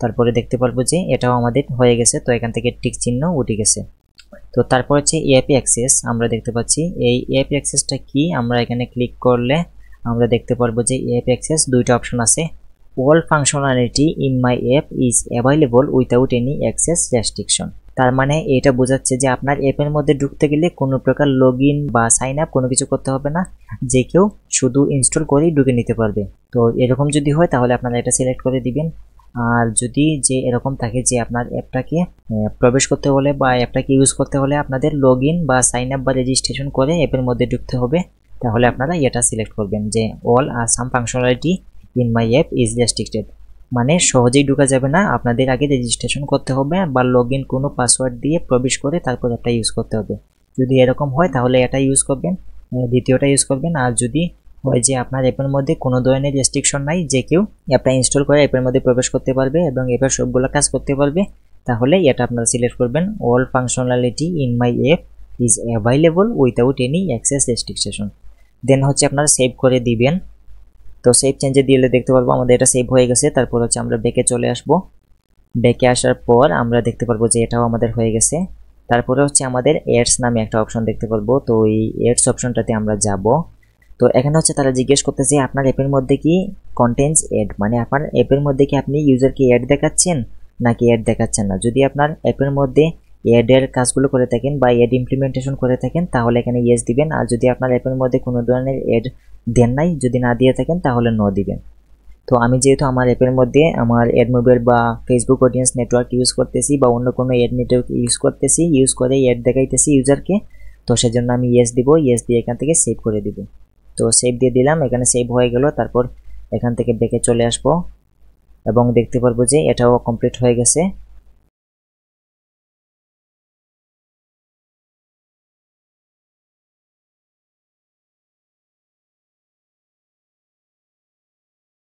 তারপরে দেখতে পারবো যে এটাও আমাদের হয়ে গেছে। তো এখান থেকে টিক চিহ্ন উঠে গেছে। তো তারপর হচ্ছে এআইপি অ্যাক্সেস। আমরা দেখতে পাচ্ছি এই এআইপি অ্যাক্সেসটা কি, আমরা এখানে ক্লিক করলে আমরা দেখতে পারবো যে এআইপি অ্যাক্সেস দুইটা অপশন আছে। All functionality in my app is available without any access restriction. তার মানে এটা বোঝাচ্ছে যে আপনার অ্যাপের মধ্যে ঢুকতে গেলে কোনো প্রকার লগ ইন বা সাইন আপ কোনো কিছু করতে হবে না, যে কেউ শুধু ইনস্টল করেই ঢুকে নিতে পারবে। তো এরকম যদি হয় তাহলে আপনারা এটা সিলেক্ট করে দিবেন। আর যদি যে এরকম থাকে যে আপনার অ্যাপটাকে প্রবেশ করতে হলে বা অ্যাপটাকে ইউজ করতে হলে আপনাদের লগ ইন বা সাইন আপ বা রেজিস্ট্রেশন করে অ্যাপের মধ্যে ঢুকতে হবে, তাহলে আপনারা এটা সিলেক্ট করবেন যে all or some functionality in my app is restricted. মানে সহজেই ঢোকা যাবে না, আপনাদের আগে রেজিস্ট্রেশন করতে হবে বা লগ ইন কোনো পাসওয়ার্ড দিয়ে প্রবেশ করে তারপর অ্যাপটা ইউজ করতে হবে। যদি এরকম হয় তাহলে এটা ইউজ করবেন, দ্বিতীয়টা ইউজ করবেন। আর যদি হয় যে আপনার অ্যাপের মধ্যে কোনো ধরনের রেস্ট্রিকশন নাই, যে কেউ অ্যাপটা ইনস্টল করে অ্যাপের মধ্যে প্রবেশ করতে পারবে এবং অ্যাপের সবগুলো কাজ করতে পারবে, তাহলে এটা আপনারা সিলেক্ট করবেন all functionality in my app is available without any access restriction. Then হচ্ছে আপনারা সেভ করে দিবেন। তো সেভ চেঞ্জে দিলে দেখতে পারবো আমাদের এটা সেভ হয়ে গেছে। তারপর হচ্ছে আমরা ব্যাকে চলে আসব। ব্যাকে আসার পর আমরা দেখতে পারবো যে এটাও আমাদের হয়ে গেছে। তারপরে হচ্ছে আমাদের অ্যাডস নামে একটা অপশন দেখতে পারবো। তো এই অ্যাডস অপশনটাতে আমরা যাব। তো এখানে হচ্ছে তারা জিজ্ঞেস করতেছে আপনার অ্যাপের মধ্যে কি কন্টেন্টস অ্যাড, মানে আপনার অ্যাপের মধ্যে কি আপনি ইউজারকে অ্যাড দেখাচ্ছেন নাকি অ্যাড দেখাচ্ছেন না। যদি আপনার অ্যাপের মধ্যে অ্যাডের কাজগুলো করে থাকেন বা অ্যাড ইমপ্লিমেন্টেশন করে থাকেন তাহলে এখানে ইয়েস দিবেন। আর যদি আপনার অ্যাপের মধ্যে কোনো ধরনের অ্যাড দেন নাই, যদি না দিয়ে থাকেন তাহলে নো দিবেন। তো আমি যেহেতু আমার অ্যাপের মধ্যে আমার অ্যাডমোবিয়ার বা ফেসবুক অডিয়েন্স নেটওয়ার্ক ইউজ করতেছি বা অন্য কোনো অ্যাড নেটওয়ার্ক ইউজ করতেছি, ইউজ করে অ্যাড দেখাইতেছি ইউজারকে, তো সেজন্য আমি ইয়েস দিব। ইয়েস দিয়ে এখান থেকে সেভ করে দিব। তো সেভ দিয়ে দিলাম, এখানে সেভ হয়ে গেল। তারপর এখান থেকে ব্যাকে চলে আসবো এবং দেখতে পারবো যে এটাও কমপ্লিট হয়ে গেছে।